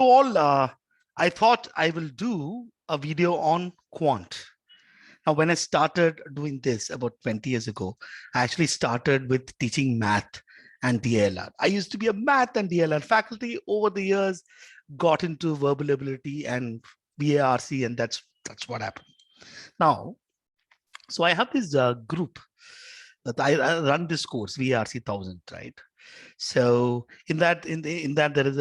all, I thought I will do a video on quant. Now, when I started doing this about 20 years ago, I actually started with teaching math and DLR. I used to be a math and DLR faculty. Over the years, got into verbal ability and VARC, and that's what happened. Now, so I have this group that I run this course, VARC 1000, right? So in that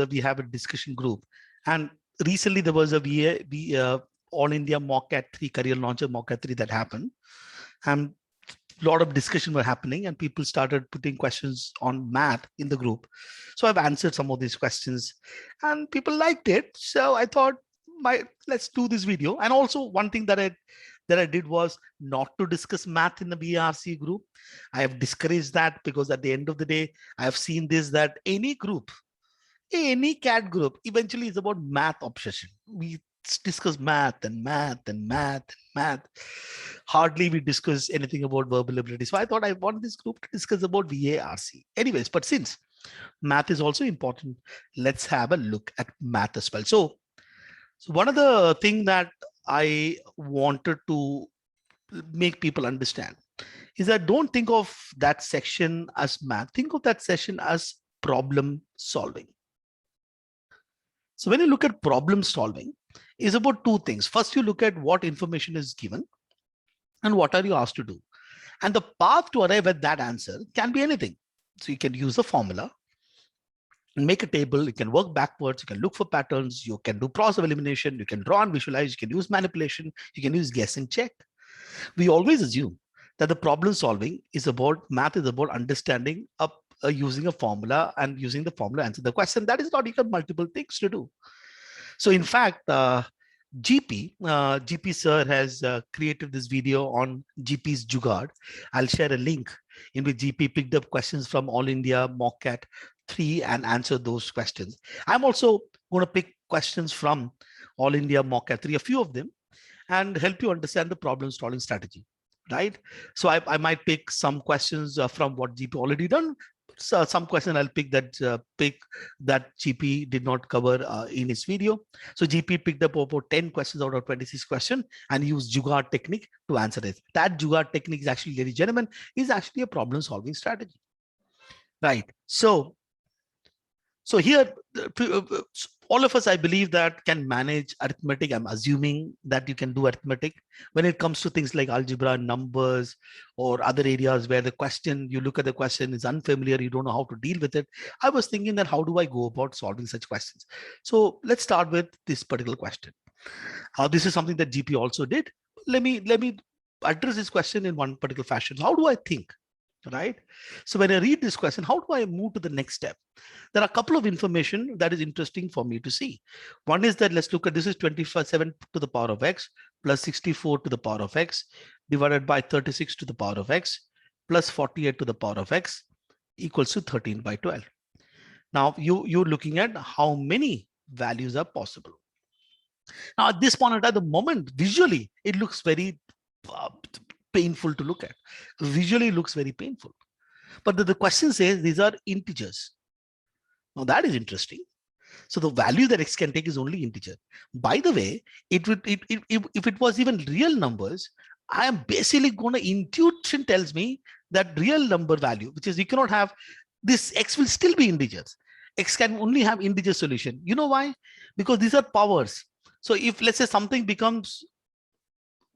we have a discussion group, and recently there was a All India Mock-At 3 career launcher Mock-At 3 that happened, and a lot of discussion were happening, and people started putting questions on math in the group. So I've answered some of these questions, and people liked it. So I thought, let's do this video. And also one thing that I did was not to discuss math in the VARC group. I have discouraged that, because at the end of the day, I have seen this, that any group, any CAT group, eventually is about math obsession. We discuss math and math and math and math. Hardly we discuss anything about verbal ability. So I thought I want this group to discuss about VARC. Anyways, but since math is also important, let's have a look at math as well. So one of the things that I wanted to make people understand is that don't think of that section as math. Think of that section as problem solving. So when you look at problem solving, it's about two things. First, you look at what information is given and what are you asked to do. And the path to arrive at that answer can be anything. So you can use a formula, make a table, you can work backwards, you can look for patterns, you can do process of elimination, you can draw and visualize, you can use manipulation, you can use guess and check. We always assume that the problem solving is about, math is about understanding using a formula, and using the formula answer the question. That is not, you have multiple things to do. So in fact, GP sir has created this video on GP's Jugaad. I'll share a link in which GP picked up questions from All India Mock-At 3 and answered those questions. I'm also going to pick questions from All India Mock-At 3, a few of them, and help you understand the problem solving strategy, right? So I might pick some questions from what GP already done. So some question I'll pick that GP did not cover in his video. So GP picked up about 10 questions out of 26 questions and used Jugaad technique to answer it. That Jugaad technique is actually, ladies and gentlemen, is actually a problem solving strategy, right? So here, all of us, I believe, that can manage arithmetic. I'm assuming that you can do arithmetic when it comes to things like algebra, numbers, or other areas where the question, you look at the question is unfamiliar, you don't know how to deal with it. I was thinking that how do I go about solving such questions? So let's start with this particular question. This is something that GP also did. Let me address this question in one particular fashion. How do I think? Right? So when I read this question, how do I move to the next step? There are a couple of information that is interesting for me to see. One is that, let's look at, this is 27 to the power of x plus 64 to the power of x divided by 36 to the power of x plus 48 to the power of x equals to 13 by 12. Now you're looking at how many values are possible. Now at this point at the moment, visually, it looks very painful to look at. Visually looks very painful. But the question says these are integers. Now that is interesting. So the value that x can take is only integer. By the way, if it was even real numbers, I am basically going to, intuition tells me that real number value, which is, you cannot have this, x will still be integers. X can only have integer solution. You know why? Because these are powers. So if, let's say, something becomes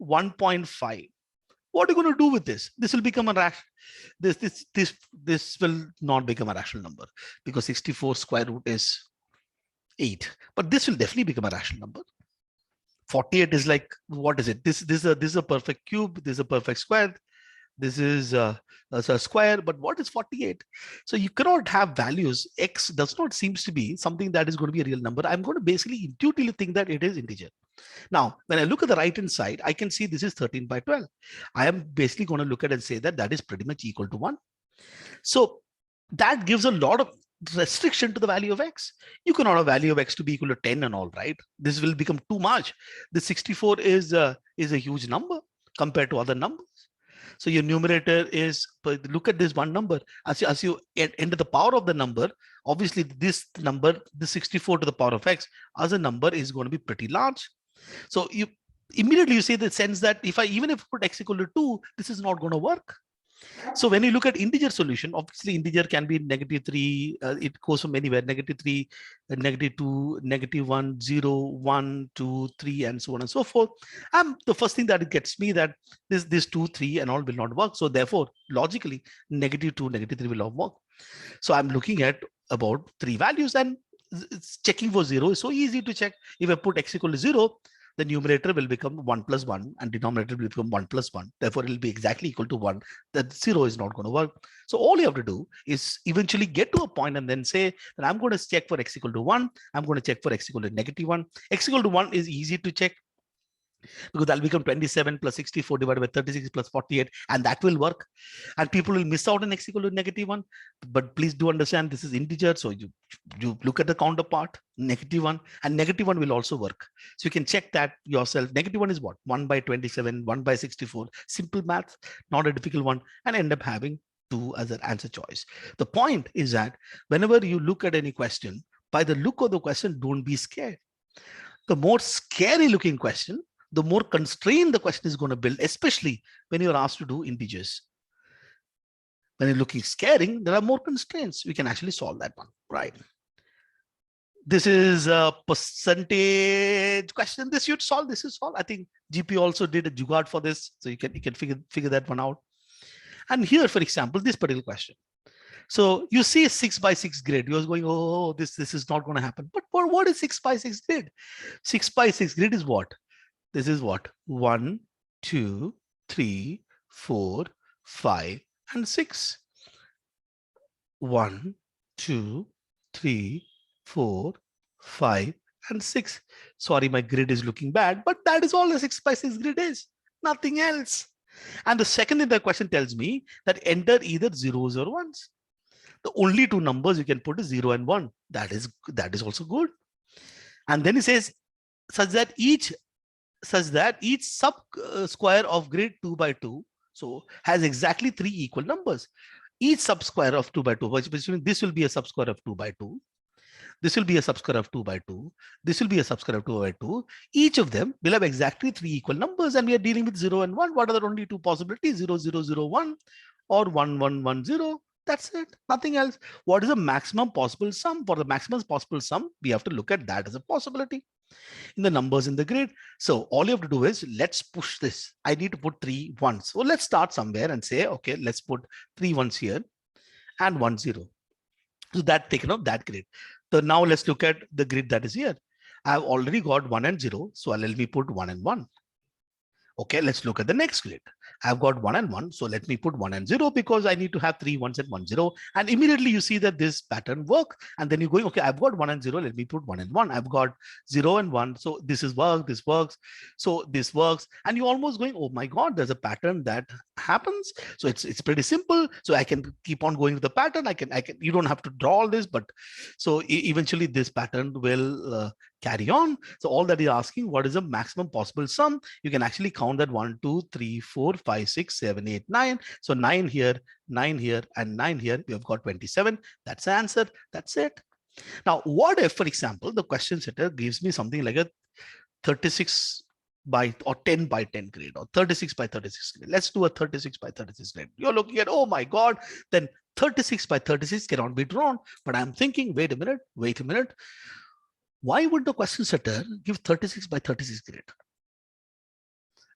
1.5, what are you going to do with this? This will become a rational. This will not become a rational number, because 64 square root is 8. But this will definitely become a rational number. 48 is like, what is it? This is a perfect cube. This is a perfect square. This is a square. But what is 48? So you cannot have values. X does not seems to be something that is going to be a real number. I'm going to basically intuitively think that it is integer. Now, when I look at the right hand side, I can see this is 13 by 12. I am basically going to look at and say that that is pretty much equal to 1. So that gives a lot of restriction to the value of x. You cannot have value of x to be equal to 10 and all, right? This will become too much. The 64 is a huge number compared to other numbers. So your numerator is, but look at this one number. As you enter the power of the number, obviously this number, the 64 to the power of x as a number is going to be pretty large. So you immediately you say the sense that if I even if I put x equal to 2, this is not going to work. So when you look at integer solution, obviously integer can be -3, it goes from anywhere, -3, -2, -1, 0, 1, 2, 3, and so on and so forth. The first thing that it gets me that this 2, 3 and all will not work. So therefore, logically, -2, -3 will not work. So I'm looking at about 3 values, and checking for 0 is so easy to check. If I put x equal to 0, the numerator will become 1 plus 1 and denominator will become 1 plus 1. Therefore, it will be exactly equal to 1. That 0 is not going to work. So all you have to do is eventually get to a point and then say that I'm going to check for x equal to 1. I'm going to check for x equal to -1. X equal to 1 is easy to check, because that'll become 27 plus 64 divided by 36 plus 48, and that will work. And people will miss out on x equal to -1. But please do understand this is integer, so you look at the counterpart, -1, and -1 will also work. So you can check that yourself. -1 is what? 1 by 27, 1 by 64. Simple math, not a difficult one, and end up having 2 as an answer choice. The point is that whenever you look at any question, by the look of the question, don't be scared. The more scary looking question, the more constrained the question is going to build, especially when you're asked to do integers. When you're looking scaring, there are more constraints. We can actually solve that one, right? This is a percentage question. This should solve. This is solved. I think GP also did a jugaad for this, so you can figure that one out. And here, for example, this particular question. So you see a 6 by 6 grid. You're going, oh, this is not going to happen. But what is 6 by 6 grid? 6 by 6 grid is what? This is what? 1, 2, 3, 4, 5, and 6. 1, 2, 3, 4, 5, and 6. Sorry, my grid is looking bad, but that is all the 6 by 6 grid is. Nothing else. And the second thing the question tells me that enter either zeros or ones. The only two numbers you can put is 0 and 1. That is also good. And then it says such that each sub square of grid 2 by 2 so has exactly 3 equal numbers. Each sub square of 2 by 2, which means this will be a sub square of 2 by 2. This will be a sub square of 2 by 2. This will be a sub square of 2 by 2. Each of them will have exactly 3 equal numbers, and we are dealing with 0 and 1. What are the only two possibilities? 0, 0, 0, 1 or 1, 1, 1, 0. That's it. Nothing else. What is the maximum possible sum? For the maximum possible sum, we have to look at that as a possibility in the numbers in the grid. So all you have to do is let's push this. I need to put 3 ones. So let's start somewhere and say, okay, let's put 3 ones here and 1 0. So that taken up that grid. So now let's look at the grid that is here. I've already got 1 and 0. So let me put 1 and 1. Okay, let's look at the next grid. I've got 1 and 1. So let me put 1 and 0 because I need to have 3 ones and 1 0. And immediately you see that this pattern works. And then you're going, okay, I've got 1 and 0. Let me put 1 and 1. I've got 0 and 1. So this is work. This works. So this works. And you're almost going, oh my God, there's a pattern that happens. So it's pretty simple. So I can keep on going with the pattern. I can, you don't have to draw all this, but so eventually this pattern will carry on. So all that is asking, what is the maximum possible sum? You can actually count that 1, 2, 3, 4, 5, 6, 7, 8, 9. So 9 here, 9 here, and 9 here. We have got 27. That's the answer. That's it. Now, what if, for example, the question setter gives me something like a 36 by or 10 by 10 grid or 36 by 36 grid. Let's do a 36 by 36 grid. You're looking at, oh my God, then 36 by 36 cannot be drawn. But I'm thinking, wait a minute. Why would the question setter give 36 by 36 grid?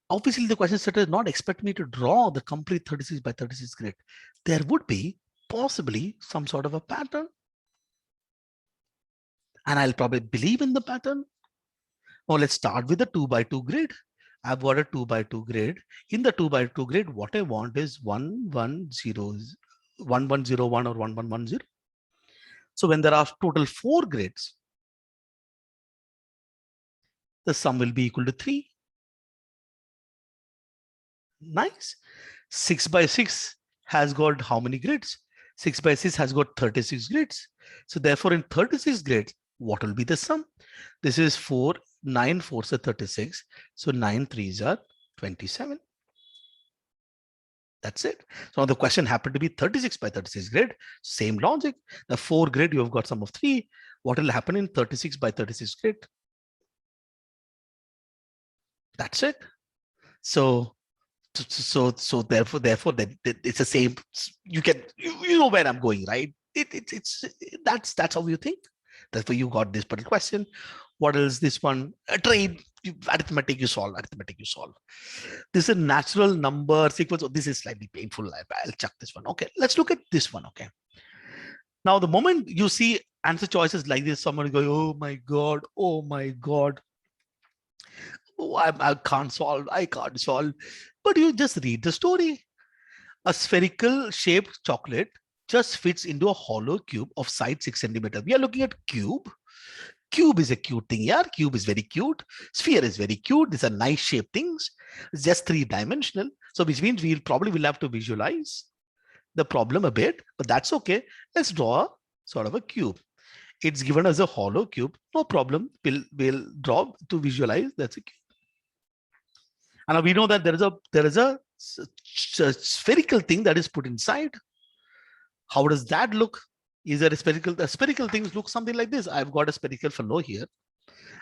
Obviously, the question setter does not expect me to draw the complete 36 by 36 grid. There would be possibly some sort of a pattern. And I'll probably believe in the pattern. Now let's start with the 2 by 2 grid. I've got a 2 by 2 grid. In the 2 by 2 grid, what I want is 1, 1, 0, 1, 1, 0, 1 or 1, 1, 1, 0. So when there are total 4 grids, the sum will be equal to 3. Nice. 6 by 6 has got how many grids? 6 by 6 has got 36 grids. So therefore, in 36 grids, what will be the sum? This is 4, 9 4s are 36. So 9 3s are 27. That's it. So the question happened to be 36 by 36 grid. Same logic. The 4 grid, you have got sum of 3. What will happen in 36 by 36 grid? That's it. So therefore that it's the same. You know where I'm going, right? It's that's how you think. Therefore you got this particular question. What else? This one, a trade, arithmetic you solve. This is a natural number sequence. Oh, this is slightly painful. I'll chuck this one. Okay, let's look at this one. Okay. Now the moment you see answer choices like this, someone going, oh my god, oh, I can't solve. But you just read the story. A spherical shaped chocolate just fits into a hollow cube of size 6 centimeter. We are looking at cube. Cube is a cute thing. Yeah, cube is very cute. Sphere is very cute. These are nice shaped things. It's just 3-dimensional. So which means we'll probably will have to visualize the problem a bit, but that's okay. Let's draw sort of a cube. It's given as a hollow cube. No problem. We'll draw to visualize. That's a cube. And we know that there is a spherical thing that is put inside. How does that look? Is there a spherical? The spherical things look something like this. I've got a spherical fellow here.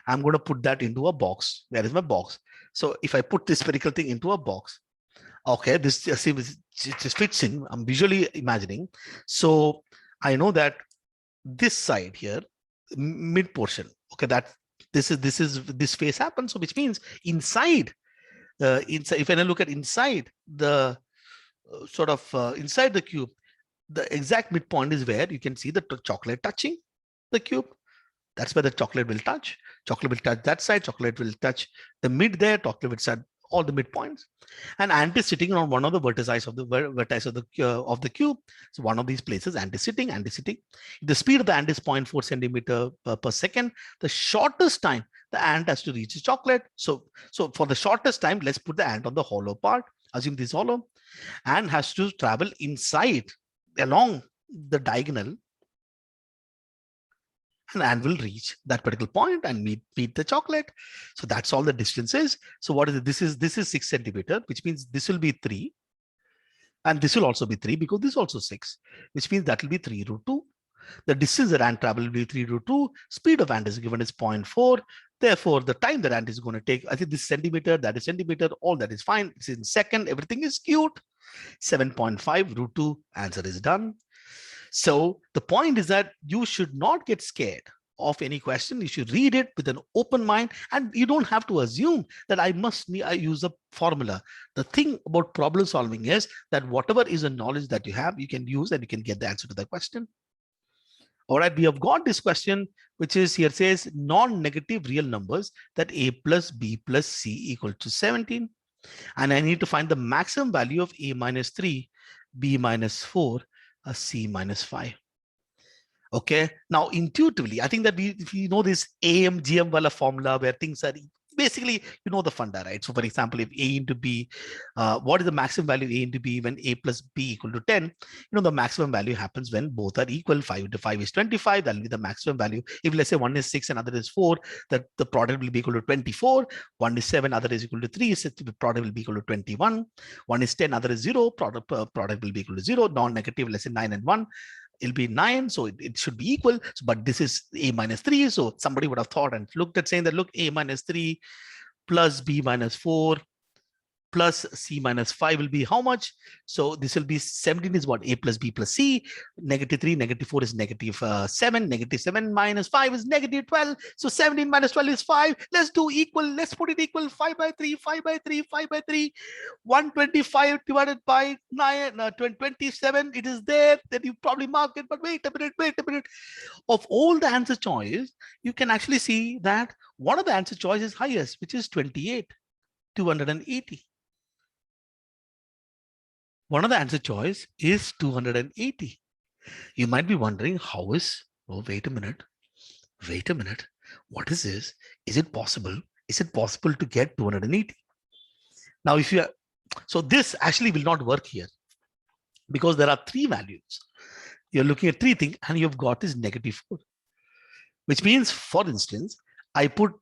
I'm going to put that into a box. Where is my box? So if I put this spherical thing into a box, okay, this just fits in. I'm visually imagining. So I know that this side here, mid portion, okay, that this face happens. So which means inside, if I look at inside the inside the cube, the exact midpoint is where you can see the chocolate touching the cube. That's where the chocolate will touch. Chocolate will touch that side. Chocolate will touch the mid there. Chocolate will touch all the midpoints. And ant is sitting on one of the vertices of the cube. So one of these places, ant is sitting. The speed of the ant is 0.4 centimeter per second. The shortest time the ant has to reach the chocolate. So for the shortest time, let's put the ant on the hollow part. Assume this hollow. Ant has to travel inside along the diagonal, and ant will reach that particular point and meet the chocolate. So that's all the distance is. So what is it? This is 6 centimeter, which means this will be 3. And this will also be 3 because this is also 6, which means that will be 3 root 2. The distance that ant travel will be 3 root 2. Speed of ant is given as 0.4. Therefore, the time that ant is going to take, I think this centimeter, that is centimeter, all that is fine. It's in second, everything is cute. 7.5 root 2, answer is done. So the point is that you should not get scared of any question. You should read it with an open mind, and you don't have to assume that I use a formula. The thing about problem solving is that whatever is the knowledge that you have, you can use and you can get the answer to the question. All right, we have got this question, which is here says non-negative real numbers that a plus b plus c equal to 17. And I need to find the maximum value of a minus 3, b minus 4, c minus 5. Okay, now intuitively, I think that we know this AM GM wala formula where things are basically, you know the funda, right? So for example, if a into b, what is the maximum value of a into b when a plus b equal to 10? You know, the maximum value happens when both are equal. 5 into 5 is 25. That will be the maximum value. If let's say one is 6 and other is 4, that the product will be equal to 24. One is 7, other is equal to 3. So the product will be equal to 21. One is 10, other is 0. Product will be equal to 0. Non-negative, let's say 9 and 1. It'll be 9, so it should be equal. But this is a minus 3. So somebody would have thought and looked at saying that, look, a minus 3 plus b minus 4 plus c minus 5 will be how much? So this will be 17 is what? A plus b plus c. Negative 3, negative 4 is negative 7. Negative 7 minus 5 is negative 12. So 17 minus 12 is 5. Let's do equal. Let's put it equal. 5 by 3, 5 by 3, 5 by 3. 125 divided by 27. It is there. Then you probably mark it. But wait a minute. Of all the answer choice, you can actually see that one of the answer choice is highest, which is 28, 280. One of the answer choice is 280. You might be wondering how is, oh, wait a minute. What is this? Is it possible? Is it possible to get 280? Now, if you are, so this actually will not work here because there are 3 values. You're looking at 3 things and you've got this negative 4, which means, for instance, I put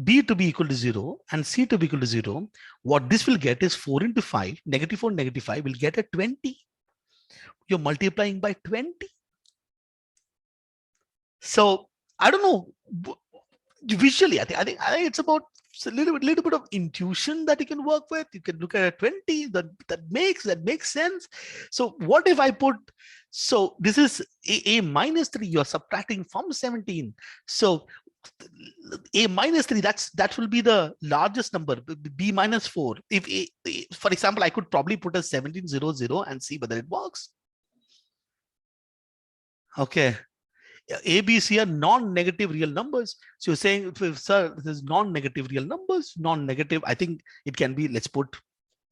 B to be equal to 0 and C to be equal to 0, what this will get is 4 into 5, negative 4, negative 5 will get a 20. You're multiplying by 20. So I don't know. Visually, I think it's about a little bit of intuition that you can work with. You can look at a 20 that makes sense. So what if I put, so this is a minus 3, you're subtracting from 17. So a minus 3, that will be the largest number. B minus 4. If for example, I could probably put a 1700 and see whether it works. Okay. A, B, C are non-negative real numbers. So you're saying, if, sir, this is non-negative real numbers, non-negative, I think it can be, let's put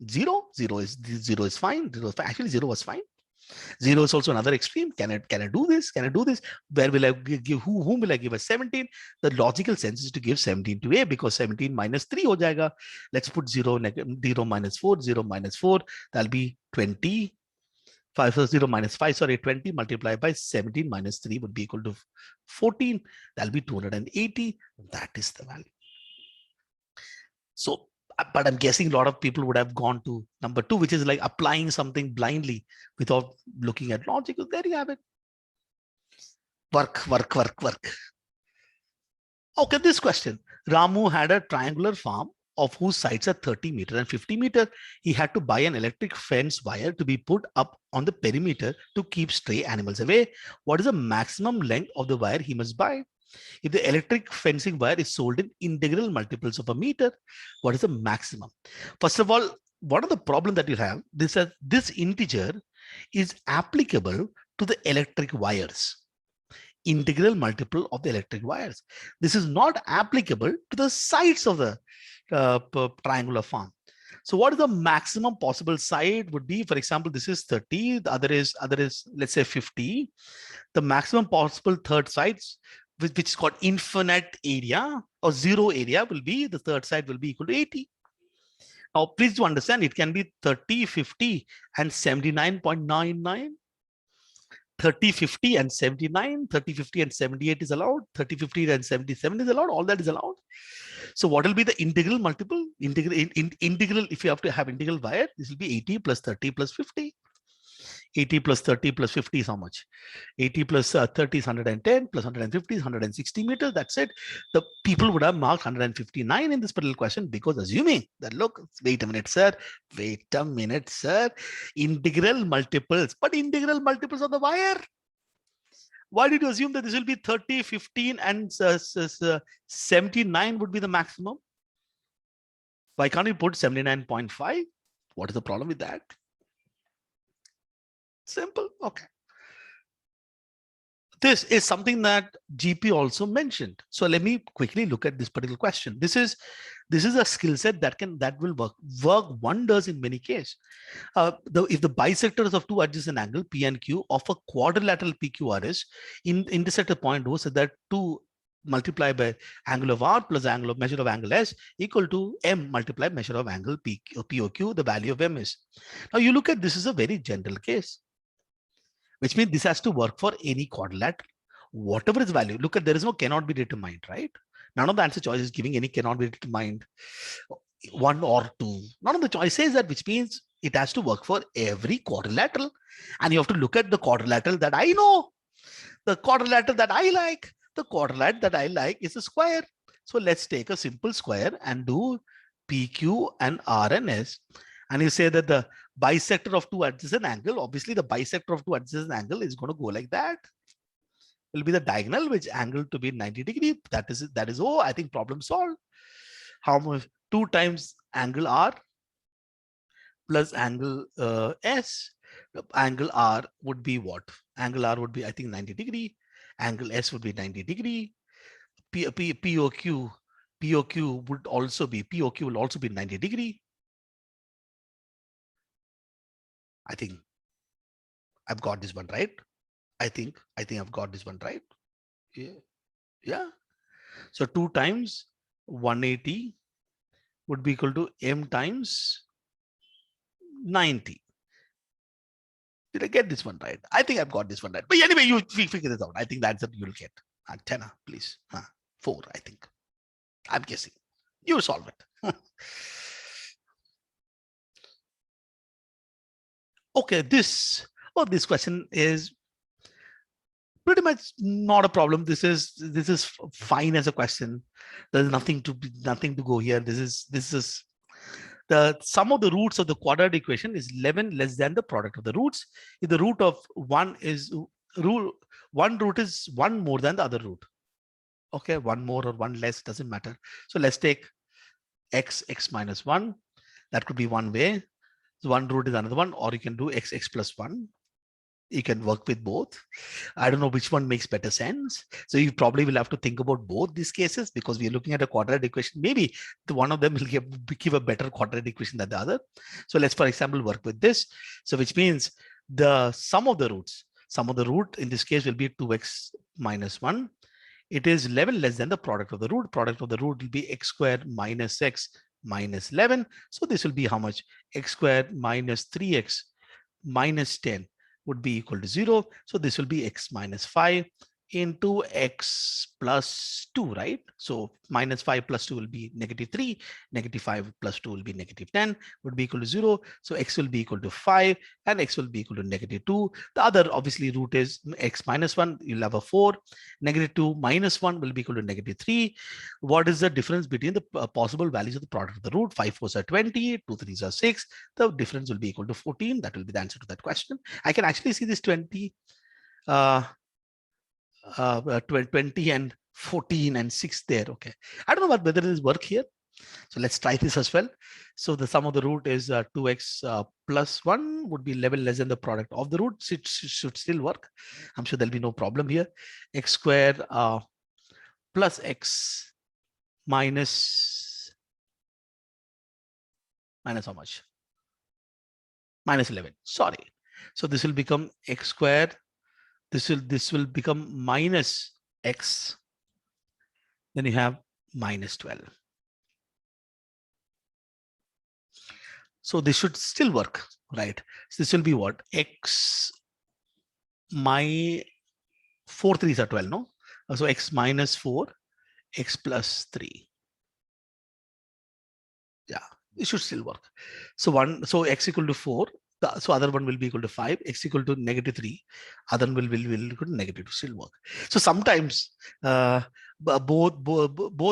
0. 0 is fine. Actually, 0 was fine. 0 is also another extreme. Can I do this? Can I do this? Where will I give, whom will I give a 17? The logical sense is to give 17 to A, because 17 minus 3 ho jayega. Let's put 0 minus 4, 0 minus 4. That'll be 20. 5 0 minus 5, sorry, 20 multiplied by 17 minus 3 would be equal to 14. That'll be 280. That is the value. So, but I'm guessing a lot of people would have gone to number 2, which is like applying something blindly without looking at logic. There you have it. Work. Okay, this question. Ramu had a triangular farm of whose sides are 30 meter and 50 meter. He had to buy an electric fence wire to be put up on the perimeter to keep stray animals away. What is the maximum length of the wire he must buy? If the electric fencing wire is sold in integral multiples of a meter, what is the maximum? First of all, what are the problem that you have? This integer is applicable to the electric wires. Integral multiple of the electric wires. This is not applicable to the sides of the triangular farm. So what is the maximum possible side would be? For example, this is 30, the other is let's say 50. The maximum possible third sides, which is called infinite area or zero area, will be, the third side will be equal to 80. Now please do understand, it can be 30, 50 and 79.99. 30, 50 and 79, 30, 50 and 78 is allowed, 30, 50 and 77 is allowed, all that is allowed. So what will be the integral multiple? Integral, if you have to have integral wire, this will be 80 plus 30 plus 50. 80 plus 30 plus 50 is how much? 80 plus 30 is 110, plus 150 is 160 meters. That's it. The people would have marked 159 in this particular question, because assuming that, look, wait a minute, sir. Integral multiples, but integral multiples of the wire. Why did you assume that this will be 30, 15 and 79 would be the maximum? Why can't you put 79.5? What is the problem with that? Simple. Okay. This is something that GP also mentioned. So let me quickly look at this particular question. This is a skill set that will work wonders in many cases. If the bisectors of two adjacent angle P and Q of a quadrilateral PQRS intersect a point O, so that 2 multiplied by angle of R plus angle of measure of angle S equal to M multiplied measure of angle POQ, the value of M is. Now you look at, this is a very general case, which means this has to work for any quadrilateral. Whatever is value, look at, there is no cannot be determined, right? None of the answer choice is giving any cannot be determined, 1 or 2. None of the choice says that, which means it has to work for every quadrilateral. And you have to look at the quadrilateral that I know, the quadrilateral that I like. The quadrilateral that I like is a square. So let's take a simple square and do PQ and R and S. And you say that the bisector of two adjacent angle, obviously the bisector of two adjacent angle is going to go like that. Will be the diagonal which angle to be 90 degree. That is oh, I think problem solved. How much? 2 times angle R plus angle S. Angle R would be what? Angle R would be, I think, 90 degree. Angle S would be 90 degree. POQ would also be, POQ will also be 90 degree. I think I've got this one right. I think I've got this one right. Yeah. So 2 times 180 would be equal to M times 90. Did I get this one right? I think I've got this one right. But anyway, you figure this out. I think that's what you'll get. Antenna, please. 4, I think. I'm guessing. You solve it. Okay, this question is pretty much not a problem. This is fine as a question. There's nothing to go here. This is the sum of the roots of the quadratic equation is 11 less than the product of the roots. If the root of one root is one more than the other root. Okay, one more or one less doesn't matter. So let's take x minus 1. That could be one way. So one root is another one, or you can do x plus 1. You can work with both. I don't know which one makes better sense. So you probably will have to think about both these cases because we're looking at a quadratic equation. Maybe the one of them will give a better quadratic equation than the other. So let's, for example, work with this. So which means the sum of the root in this case will be 2x minus 1. It is 11 less than the product of the root. Product of the root will be x squared minus x minus 11. So this will be how much? X squared minus 3x minus 10 would be equal to 0. So this will be x minus 5 into x plus 2, right? So minus 5 plus 2 will be negative 3. Negative 5 plus 2 will be negative 10, would be equal to 0. So x will be equal to 5 and x will be equal to negative 2. The other obviously root is x minus 1. You'll have a 4. Negative 2 minus 1 will be equal to negative 3. What is the difference between the possible values of the product of the root? 5 4s are 20, 2 3s are 6. The difference will be equal to 14. That will be the answer to that question. I can actually see this 20 and 14 and 6 there. Okay, I don't know whether this work here. So let's try this as well. So the sum of the root is 2x plus 1 would be 11 less than the product of the roots. It should still work. I'm sure there'll be no problem here. X squared plus x minus how much? Minus 11. Sorry. So this will become x squared. This will become minus x. Then you have minus 12. So this should still work, right? So this will be what? X my 4 3s are 12, no? So x minus 4, x plus 3. Yeah, it should still work. So x equal to 4. So other one will be equal to 5, x equal to negative 3, other one will equal to negative 2, still work. So sometimes both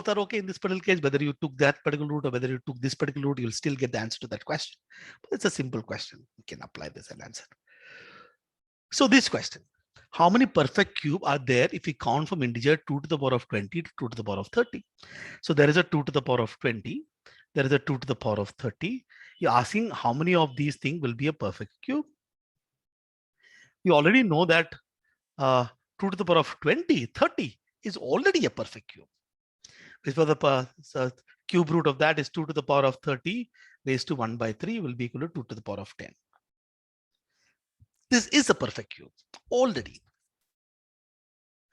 are okay in this particular case, whether you took that particular route or whether you took this particular route, you'll still get the answer to that question. But it's a simple question. You can apply this and answer. So this question, how many perfect cube are there if we count from integer 2 to the power of 20 to 2 to the power of 30? So there is a 2 to the power of 20. There is a 2 to the power of 30. You're asking how many of these things will be a perfect cube. We already know that 2 to the power of 20, 30 is already a perfect cube. Before the cube root of that is 2 to the power of 30 raised to 1 by 3 will be equal to 2 to the power of 10. This is a perfect cube already.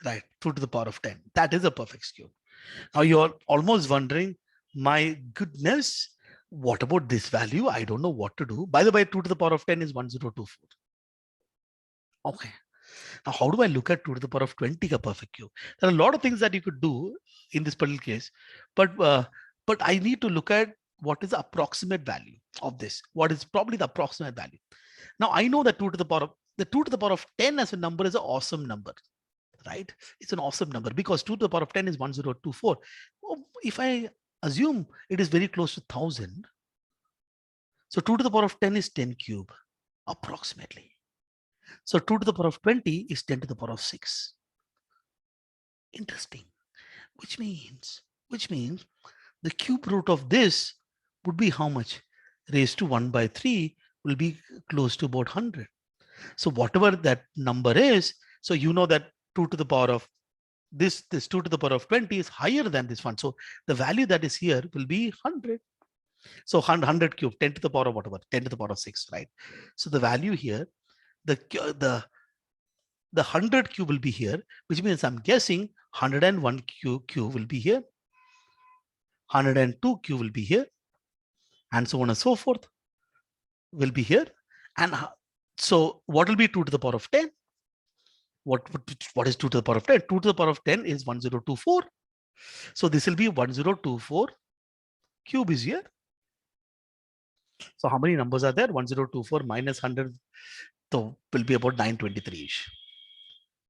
Right, 2 to the power of 10. That is a perfect cube. Now you're almost wondering, my goodness, what about this value? I don't know what to do. By the way, 2 to the power of 10 is 1024. Okay. Now, how do I look at 2 to the power of 20 a perfect cube? There are a lot of things that you could do in this particular case, but I need to look at what is the approximate value of this. What is probably the approximate value? Now I know that 2 to the power of 10 as a number is an awesome number, right? It's an awesome number because 2 to the power of 10 is 1024. If I assume it is very close to 1000, so 2 to the power of 10 is 10 cube approximately. So 2 to the power of 20 is 10 to the power of 6. Interesting. Which means the cube root of this would be how much? Raised to 1 by 3 will be close to about 100. So whatever that number is, so you know that 2 to the power of this 2 to the power of 20 is higher than this one. So the value that is here will be 100. So 100 cube, 10 to the power of whatever, 10 to the power of 6, right? So the value here, the 100 cube will be here, which means I'm guessing 101 cube will be here, 102 cube will be here, and so on and so forth will be here. And so what will be 2 to the power of 10? What is 2 to the power of 10? 2 to the power of 10 is 1024. So this will be 1024 cube is here. So how many numbers are there? 1024 minus 100, so will be about 923-ish.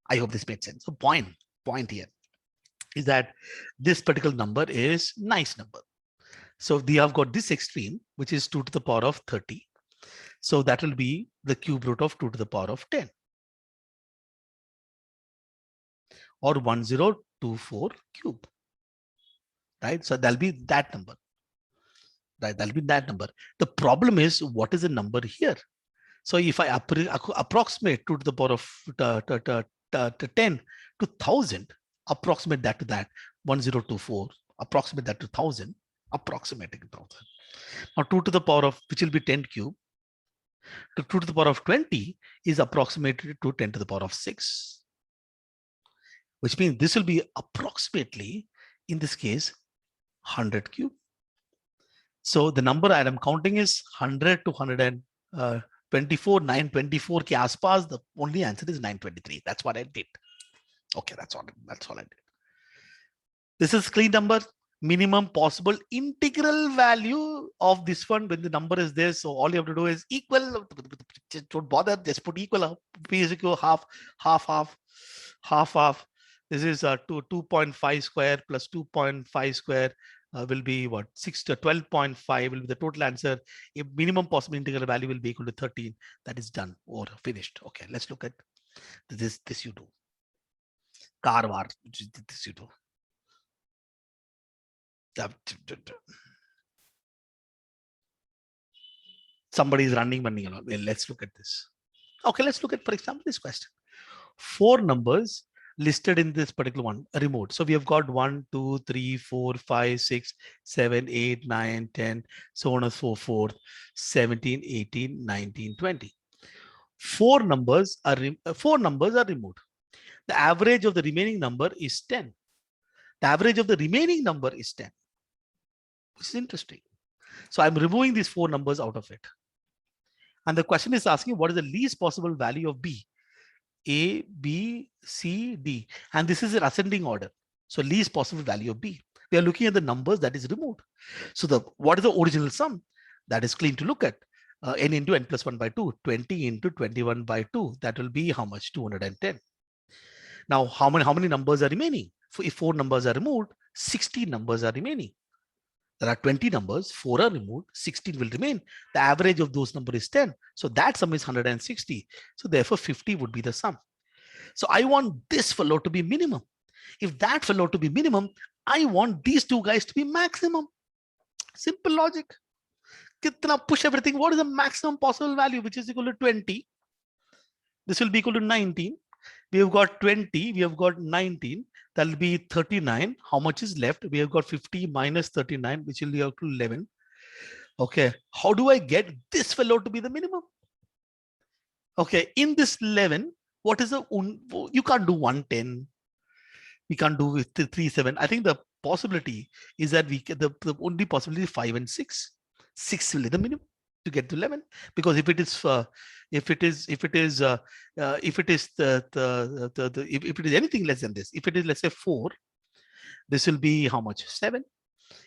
I hope this made sense. So point here is that this particular number is nice number. So we have got this extreme, which is 2 to the power of 30. So that will be the cube root of 2 to the power of 10. Or 1024 cube. Right? So that'll be that number. Right? That'll be that number. The problem is, what is the number here? So if I approximate 2 to the power of 10 to 1000, approximate that to that, 1024, approximate that to 1000, approximating 1000. Now 2 to the power of, which will be 10 cube, to 2 to the power of 20 is approximated to 10 to the power of 6. Which means this will be approximately, in this case, 100 cube. So the number I am counting is 100 to 124, 924 ke aspas. The only answer is 923. That's what I did. Okay, that's all I did. This is clean number, minimum possible integral value of this one when the number is there. So all you have to do is equal, don't bother, just put equal, P is equal half. This is 2.5 square plus 2.5 square will be what? 6 to 12.5 will be the total answer. A minimum possible integral value will be equal to 13. That is done or finished. Okay, let's look at this. This you do. Karwar, this you do. Somebody is running money. Well, let's look at this. Okay, let's look at, for example, this question. 4 numbers listed in this particular one, a remote. So we have got 1, 2, 3, 4, 5, 6, 7, 8, 9, 10, so on and so forth, 17, 18, 19, 20. 4 numbers are removed. The average of the remaining number is 10. The average of the remaining number is 10, which is interesting. So I'm removing these 4 numbers out of it. And the question is asking, what is the least possible value of B? A, B, C, D. And this is an ascending order. So least possible value of B. We are looking at the numbers that is removed. So what is the original sum? That is clean to look at. N into n plus 1 by 2, 20 into 21 by 2. That will be how much? 210. Now, how many numbers are remaining? If 4 numbers are removed, 16 numbers are remaining. There are 20 numbers, 4 are removed, 16 will remain. The average of those numbers is 10. So that sum is 160. So therefore 50 would be the sum. So I want this fellow to be minimum. If that fellow to be minimum, I want these two guys to be maximum. Simple logic. Kitna push everything. What is the maximum possible value, which is equal to 20? This will be equal to 19. We have got 20, we have got 19. That will be 39. How much is left? We have got 50 minus 39, which will be equal to 11. Okay, how do I get this fellow to be the minimum? Okay, in this 11, what is the, you can't do 110. We can't do with 3, 7. I think the possibility is that the only possibility is 5 and 6. 6 will be the minimum to get to 11, because if it is anything less than this, if it is, let's say 4, this will be how much? 7.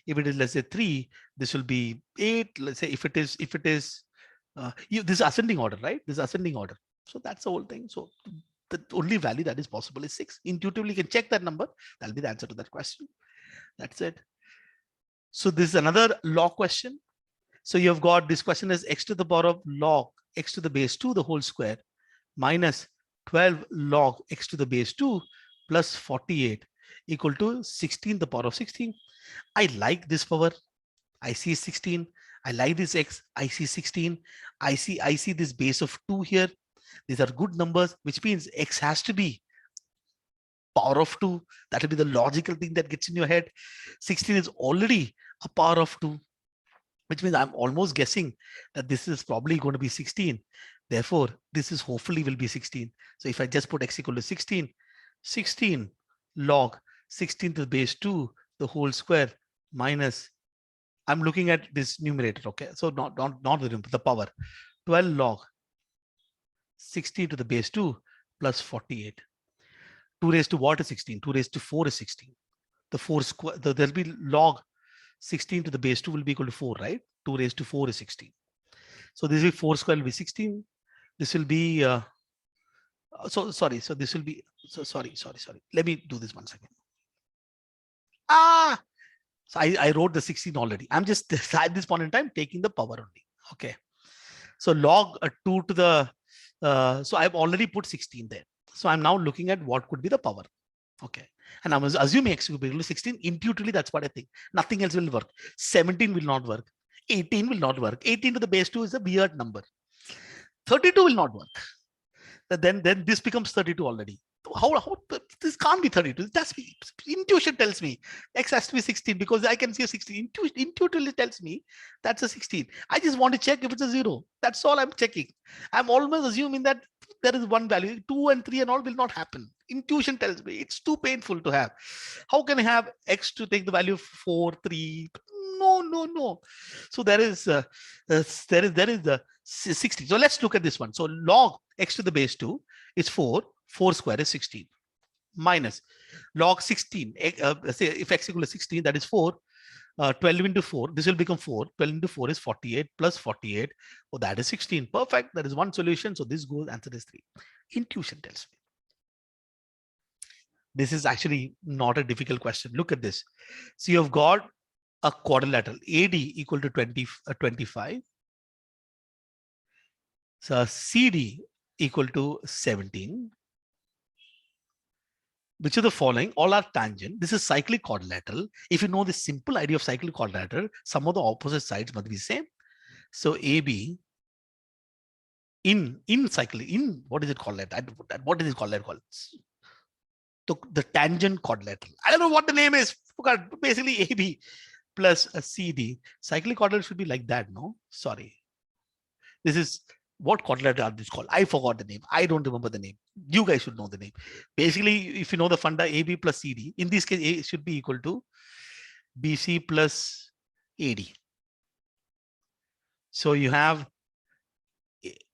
If it is, let's say 3, this will be 8. Let's say if it is this ascending order, right? This ascending order. So that's the whole thing. So the only value that is possible is 6. Intuitively, you can check that number. That'll be the answer to that question. That's it. So this is another log question. So you've got this question is x to the power of log x to the base 2 the whole square minus 12 log x to the base 2 plus 48 equal to 16 the power of 16. I like this power. I see 16. I like this x. I see 16. I see this base of 2 here. These are good numbers, which means x has to be power of 2. That will be the logical thing that gets in your head. 16 is already a power of 2, which means I'm almost guessing that this is probably going to be 16. Therefore, this is hopefully will be 16. So if I just put x equal to 16, 16 log 16 to the base 2 the whole square minus, I'm looking at this numerator, okay? So not the power, 12 log 16 to the base 2 plus 48. 2 raised to what is 16? 2 raised to 4 is 16. The 4 square, there'll be log 16 to the base 2 will be equal to 4, right? 2 raised to 4 is 16. So this will be 4 square will be 16. This will be, so sorry. So this will be, so sorry. Let me do this once again. So I wrote the 16 already. I'm just at this point in time taking the power only. Okay. So log 2 to the, so I've already put 16 there. So I'm now looking at what could be the power. Okay. And I was assuming x will be equal to 16. Intuitively, that's what I think. Nothing else will work. 17 will not work. 18 will not work. 18 to the base 2 is a weird number. 32 will not work. Then this becomes 32 already. How this can't be 32. That's intuition tells me x has to be 16 because I can see a 16. Intuitively tells me that's a 16. I just want to check if it's a 0. That's all I'm checking. I'm always assuming that there is one value. 2 and 3 and all will not happen. Intuition tells me it's too painful to have. How can I have x to take the value of 4, 3? No. So there is the 60. So let's look at this one. So log x to the base 2 is 4. 4 square is 16 minus log 16. Say if x equal to 16, that is 4. 12 into 4, this will become 4. 12 into 4 is 48 plus 48. Oh, that is 16. Perfect. That is one solution. So this goes, answer is 3. Intuition tells me. This is actually not a difficult question. Look at this. So you've got a quadrilateral AD equal to 25. So CD equal to 17. Which of the following all are tangent? This is cyclic quadrilateral. If you know the simple idea of cyclic quadrilateral, some of the opposite sides must be same. So AB in cyclic, in what is it called? What is it called? The tangent quadrilateral. I don't know what the name is. Basically AB plus a CD. Cyclic quadrilateral should be like that, no? Sorry. This is what quadrilateral are these called? I forgot the name. I don't remember the name. You guys should know the name. Basically, if you know the funda AB plus CD, in this case, A should be equal to BC plus AD. So you have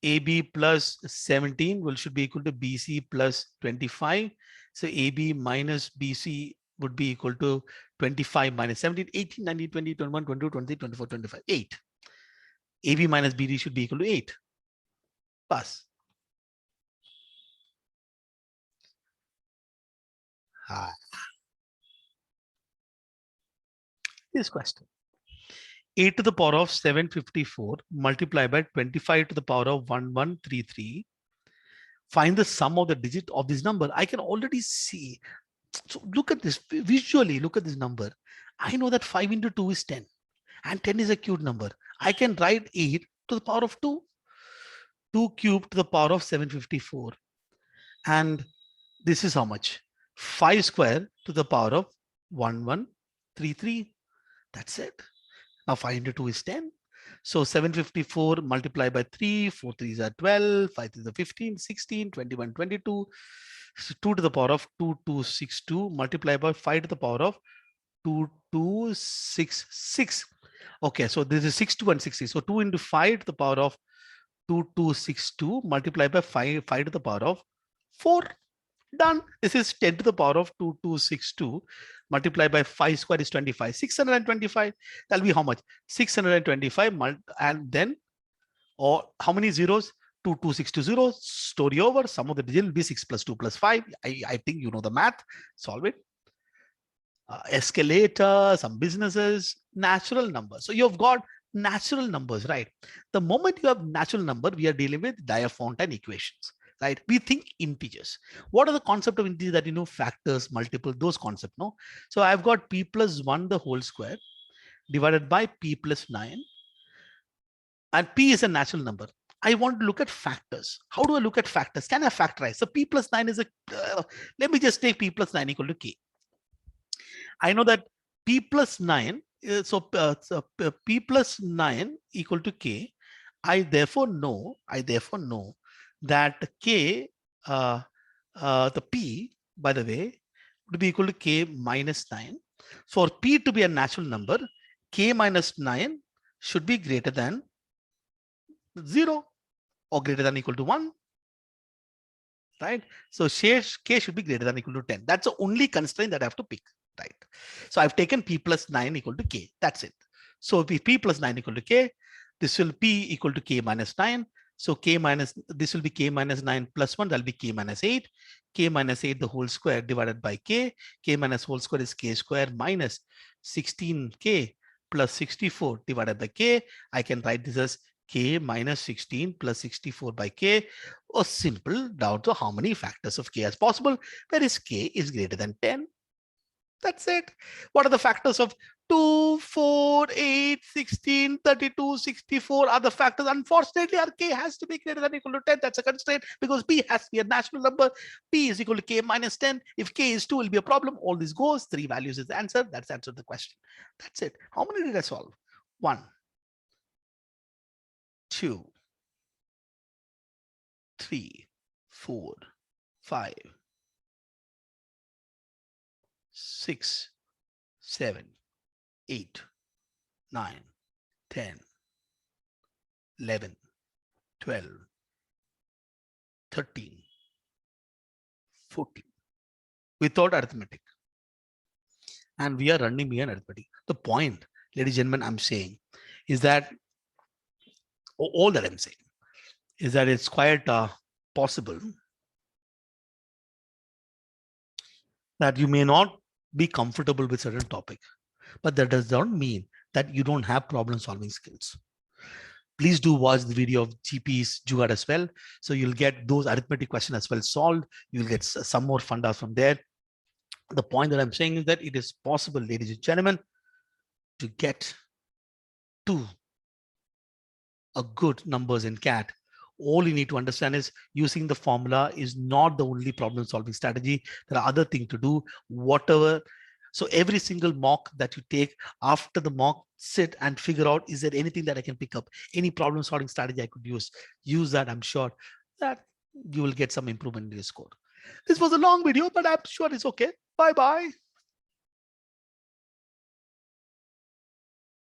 AB plus 17 will should be equal to BC plus 25. So AB minus BC would be equal to 25 minus 17, 18, 19, 20, 21, 22, 23, 24, 25, 8. AB minus BD should be equal to 8. Pass. This question. 8 to the power of 754 multiplied by 25 to the power of 1133. Find the sum of the digit of this number. I can already see. So look at this visually. Look at this number. I know that 5 into 2 is 10 and 10 is a cube number. I can write 8 to the power of 2. 2 cubed to the power of 754. And this is how much? 5 square to the power of 1133. That's it. Now 5 into 2 is 10. So 754 multiplied by 3, 4 3s are 12, 5 3s are 15, 16, 21, 22. So 2 to the power of 2262 multiplied by 5 to the power of 2266. Okay, so this is 62 and 60. So 2 into 5 to the power of 2262 multiplied by 5 to the power of 4. Done. This is 10 to the power of 2262 multiplied by 5 square is 25. 625. That'll be how much? 625 and then, or how many zeros? 22620. Story over. Sum of the digit will be 6 plus 2 plus 5. I think you know the math. Solve it. Escalator, some businesses, natural numbers. So you've got natural numbers, right? The moment you have natural number, we are dealing with Diophantine equations. Right? We think integers. What are the concept of integers that you know? Factors, multiple, those concepts, no? So I've got p plus 1 the whole square divided by p plus 9. And p is a natural number. I want to look at factors. How do I look at factors? Can I factorize? So p plus 9 is a, let me just take p plus 9 equal to k. I know that p plus 9, p plus 9 equal to k. I therefore know that k, the p, by the way, would be equal to k minus 9. For p to be a natural number, k minus 9 should be greater than 0 or greater than equal to 1. Right? So k should be greater than equal to 10. That's the only constraint that I have to pick. right? So I've taken p plus 9 equal to k. That's it. So if p plus 9 equal to k, this will p equal to k minus 9. So k minus, this will be k minus 9 plus 1, that'll be k minus 8. K minus 8 the whole square divided by k. K minus whole square is k square minus 16k plus 64 divided by k. I can write this as k minus 16 plus 64 by k. A simple down to how many factors of k as possible, where is k is greater than 10. That's it. What are the factors of 2, 4, 8, 16, 32, 64 are the factors? Unfortunately, our k has to be greater than or equal to 10. That's a constraint because p has to be a natural number. P is equal to k minus 10. If k is 2, it will be a problem. All this goes. 3 values is the answer. That's answered the question. That's it. How many did I solve? 1, 2, 3, 4, 5, 6, 7, 8, 9, 10, 11, 12, 13, 14 without arithmetic. And we are running beyond arithmetic. The point, ladies and gentlemen, I'm saying is that all that I'm saying is that it's quite possible that you may not be comfortable with certain topic, but that does not mean that you don't have problem solving skills. Please do watch the video of GP's Jugaad as well. So you'll get those arithmetic questions as well solved. You'll get some more fundas from there. The point that I'm saying is that it is possible, ladies and gentlemen, to get to a good numbers in CAT. All you need to understand is using the formula is not the only problem solving strategy. There are other things to do, whatever. So every single mock that you take, after the mock, sit and figure out, is there anything that I can pick up? Any problem solving strategy I could use? Use that. I'm sure that you will get some improvement in your score. This was a long video, but I'm sure it's okay. Bye-bye.